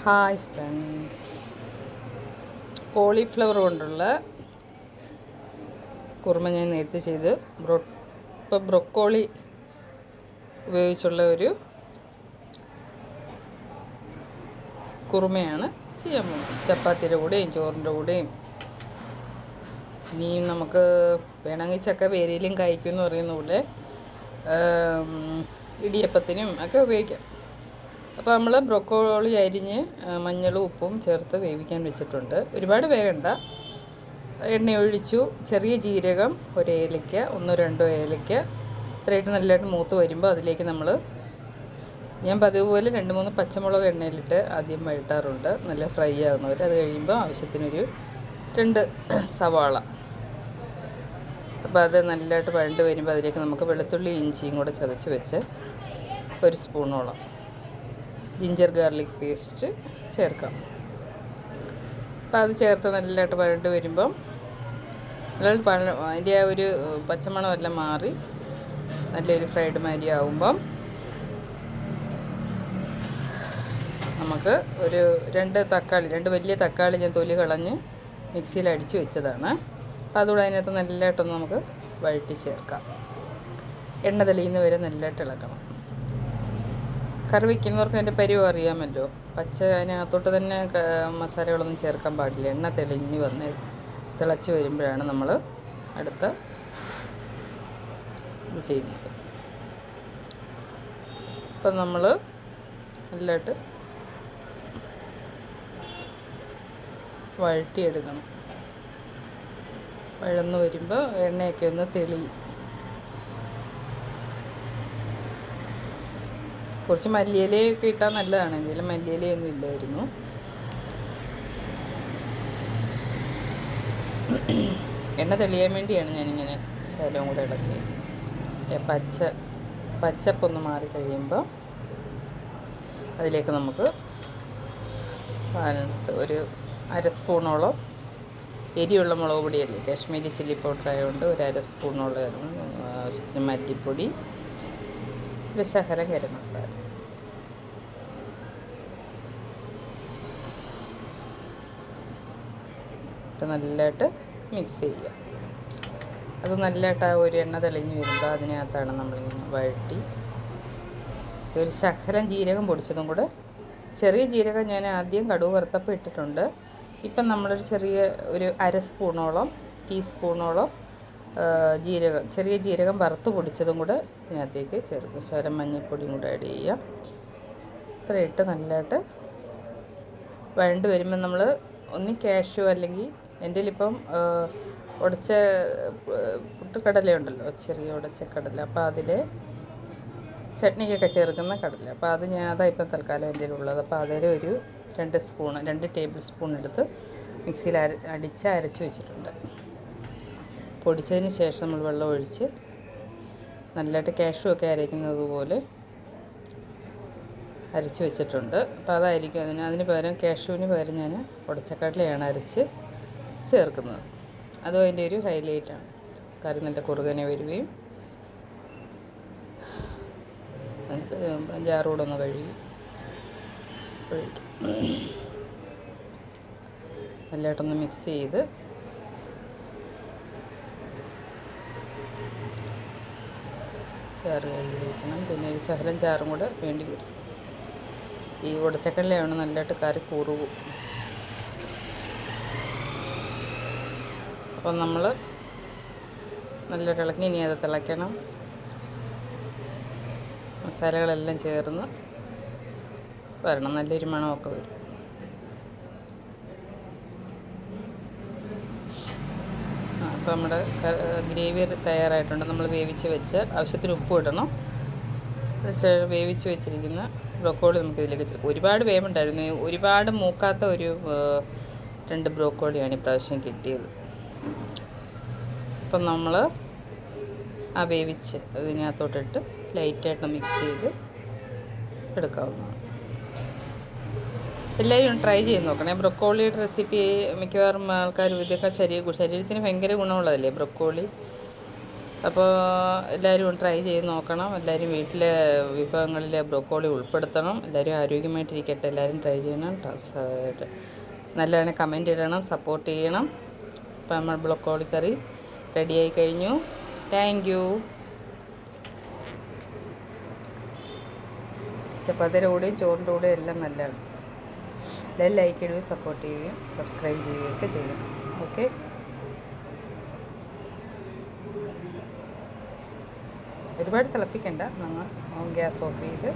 Hi friends, cauliflower കൊണ്ടുള്ള കുറുമ ഞാൻ നേരത്തെ ചെയ്ത് ഇപ്പോൾ ബ്രൊക്കോളി ഉപയോഗിച്ചുള്ള ഒരു കുറുമയാണ് ചെയ്യാൻ പോകുന്നത്. ചപ്പാത്തിയുടെ കൂടെയും ചോറിൻ്റെ കൂടെയും ഇനിയും നമുക്ക് വേണമെങ്കിൽ ചക്ക വേരിയിലും കായ്ക്കുമെന്ന് പറയുന്ന പോലെ ഇടിയപ്പത്തിനും ഒക്കെ ഉപയോഗിക്കാം. അപ്പോൾ നമ്മൾ ബ്രൊക്കോളി അരിഞ്ഞ് മഞ്ഞളും ഉപ്പും ചേർത്ത് വേവിക്കാൻ വെച്ചിട്ടുണ്ട്. ഒരുപാട് വേകണ്ട. എണ്ണ ഒഴിച്ചു, ചെറിയ ജീരകം, ഒരു ഏലയ്ക്ക, 1-2 ഏലയ്ക്ക ഇത്രയായിട്ട് നല്ലതായിട്ട് മൂത്ത് വരുമ്പോൾ അതിലേക്ക് ഞാൻ പതിവുപോലെ 2-3 പച്ചമുളക് എണ്ണയിലിട്ട് ആദ്യം വഴട്ടാറുണ്ട്, നല്ല ഫ്രൈ ആകുന്നവർ. അത് കഴിയുമ്പോൾ ആവശ്യത്തിനൊരു 2 സവാള. അപ്പോൾ അത് നല്ലതായിട്ട് വഴണ്ട് വരുമ്പോൾ അതിലേക്ക് നമുക്ക് വെളുത്തുള്ളി ഇഞ്ചിയും കൂടെ ചതച്ച് വെച്ച് 1 സ്പൂണോളം ജിഞ്ചർ ഗാർലിക് പേസ്റ്റ് ചേർക്കാം. അപ്പോൾ അത് ചേർത്ത് നല്ലതായിട്ട് വഴണ്ട് വരുമ്പം അതിൻ്റെ ആ ഒരു പച്ചമണമെല്ലാം മാറി നല്ലൊരു ഫ്രൈഡ് മാതിരി ആകുമ്പം നമുക്ക് ഒരു 2 വലിയ തക്കാളി ഞാൻ തൊലി കളഞ്ഞ് മിക്സിയിൽ അടിച്ച് വെച്ചതാണ്. അപ്പോൾ അതുകൂടെ അതിനകത്ത് നല്ലതായിട്ടൊന്ന് നമുക്ക് വഴറ്റി ചേർക്കാം. എണ്ണ തെളിയുന്ന വരെ നല്ലതായിട്ട് ഇളക്കണം. കറി വയ്ക്കുന്നവർക്ക് അതിൻ്റെ പരിവ് അറിയാമല്ലോ. അതിനകത്തോട്ട് തന്നെ മസാലകളൊന്നും ചേർക്കാൻ പാടില്ല. എണ്ണ തെളിഞ്ഞ് തിളച്ച് വരുമ്പോഴാണ് നമ്മൾ അടുത്ത ചെയ്യുന്നത്. അപ്പം നമ്മൾ നല്ലതായിട്ട് വഴറ്റിയെടുക്കണം. വഴന്ന് വരുമ്പോൾ എണ്ണയൊക്കെ ഒന്ന് തെളിയും. കുറച്ച് മല്ലിയിലയൊക്കെ ഇട്ടാൽ നല്ലതാണ്. എന്തെങ്കിലും മല്ലിയിലയൊന്നും ഇല്ലായിരുന്നു. എണ്ണ തെളിയാൻ വേണ്ടിയാണ് ഞാനിങ്ങനെ ശകലവും കൂടെ ഇളക്കി. പച്ചപ്പൊന്ന് മാറിക്കഴിയുമ്പോൾ അതിലേക്ക് നമുക്ക് ബാലൻസ് ഒരു 1/2 സ്പൂണോളം എരിയുള്ള മുളക് പൊടിയല്ലേ, കാശ്മീരി ചില്ലി പൗഡർ ആയതുകൊണ്ട് ഒരു 1/2 സ്പൂണോളം ആവശ്യത്തിന് മല്ലിപ്പൊടി, ഒരു ശകലം ഗരം മസാല. നല്ലതായിട്ട് മിക്സ് ചെയ്യുക. അത് നല്ലതായിട്ട് ആ ഒരു എണ്ണ തെളിഞ്ഞ് വരുമ്പോൾ അതിനകത്താണ് നമ്മളിങ്ങനെ വഴറ്റി ഒരു ശകലം ജീരകം പൊടിച്ചതും കൂടെ, ചെറിയ ജീരകം ഞാൻ ആദ്യം കടുക് വറുത്തപ്പോൾ ഇട്ടിട്ടുണ്ട്. ഇപ്പം നമ്മളൊരു ഒരു 1/2 സ്പൂണോളം ടീസ്പൂണോളം ചെറിയ ജീരകം വറുത്ത് പൊടിച്ചതും കൂടെ ഇതിനകത്തേക്ക് ചേർക്കും. ശകലം മഞ്ഞൾപ്പൊടിയും കൂടെ ആഡ് ചെയ്യാം. ഇത്ര ഇട്ട് നല്ലതായിട്ട് വഴണ്ട് വരുമ്പോൾ നമ്മൾ കാഷ്യൂ അല്ലെങ്കിൽ എൻ്റെ കയ്യിലിപ്പം ഉടച്ച പുട്ടുകടലയുണ്ടല്ലോ, ചെറിയ ഉടച്ച കടല. അപ്പോൾ അതിൽ ചട്നിക്കൊക്കെ ചേർക്കുന്ന കടല. അപ്പോൾ അതാ ഇപ്പം തൽക്കാലം എൻ്റെ ഉള്ളത്. അപ്പോൾ ഒരു 2 ടേബിൾ സ്പൂൺ എടുത്ത് മിക്സിയിൽ അരച്ച് വെച്ചിട്ടുണ്ട്. പൊടിച്ചതിന് ശേഷം നമ്മൾ വെള്ളം ഒഴിച്ച് നല്ലതായിട്ട് കാഷ്യൂ ഒക്കെ അരയ്ക്കുന്നത് പോലെ അരച്ച് വെച്ചിട്ടുണ്ട്. അപ്പോൾ അതായിരിക്കും അതിന് പകരം, കാഷ്യൂവിന് പകരം ഞാൻ ഉടച്ചക്കടലയാണ് അരച്ച് ചേർക്കുന്നത്. അതും അതിൻ്റെ ഒരു ഹൈലൈറ്റാണ്. കറി നല്ല കുറുകനെ വരികയും ജാറൂടെ ഒന്ന് ഒഴിക്കും. നല്ലതായിട്ടൊന്ന് മിക്സ് ചെയ്ത് ചാറ് കഴുകി വയ്ക്കണം. പിന്നെ ഒരു ശകലം ചാറും കൂടെ വേണ്ടി വരും. ഈ ഉടച്ചക്കടലയാണ് നല്ലതായിട്ട് കറി കുറുകും. അപ്പം നമ്മൾ നല്ലൊരു ഇളക്കി ഇനി അത് തിളയ്ക്കണം. മസാലകളെല്ലാം ചേർന്ന് വരണം, നല്ലൊരു മണമൊക്കെ വരും. അപ്പോൾ നമ്മുടെ ഗ്രേവി തയ്യാറായിട്ടുണ്ട്. നമ്മൾ വേവിച്ച് വെച്ച് ആവശ്യത്തിന് ഉപ്പ് ഇടണം. വേവിച്ച് വെച്ചിരിക്കുന്ന ബ്രോക്കോളി നമുക്ക് ഇതിലേക്ക് ചേർക്കാം. ഒരുപാട് വേവുണ്ടായിരുന്നു. ഒരുപാട് മൂക്കാത്ത 2 ബ്രോക്കോളിയാണ് ഇപ്രാവശ്യം കിട്ടിയത്. അപ്പം നമ്മൾ ആ വേവിച്ച് ഇതിനകത്തോട്ടിട്ട് ലൈറ്റായിട്ട് മിക്സ് ചെയ്ത് എടുക്കാവുന്നതാണ്. എല്ലാവരും ട്രൈ ചെയ്ത് നോക്കണേ. ബ്രൊക്കോളിയുടെ റെസിപ്പി മിക്കവാറും ആൾക്കാരും ഇതൊക്കെ ശരീരത്തിന് ഭയങ്കര ഗുണമുള്ളതല്ലേ ബ്രൊക്കോളി. അപ്പോൾ എല്ലാവരും ട്രൈ ചെയ്ത് നോക്കണം. എല്ലാവരും വീട്ടിലെ വിഭവങ്ങളിൽ ബ്രോക്കോളി ഉൾപ്പെടുത്തണം. എല്ലാവരും ആരോഗ്യമായിട്ടിരിക്കട്ടെ. എല്ലാവരും ട്രൈ ചെയ്യണം. നല്ലതാണ്. കമൻറ്റ് ഇടണം, സപ്പോർട്ട് ചെയ്യണം. അപ്പോൾ നമ്മൾ ബ്രോക്കോളി കറി റെഡിയായി കഴിഞ്ഞു. Thank you. ചപ്പാത്തിയുടെ കൂടെയും ചോറിൻ്റെ കൂടെയും എല്ലാം നല്ലതാണ്. എല്ലാവരും ലൈക്ക് ഇടുകയും സപ്പോർട്ട് ചെയ്യുകയും സബ്സ്ക്രൈബ് ചെയ്യുകയൊക്കെ ചെയ്യണം. ഓക്കെ, ഒരുപാട് തിളപ്പിക്കണ്ട. നമ്മൾ ഗ്യാസ് ഓഫ് ചെയ്ത്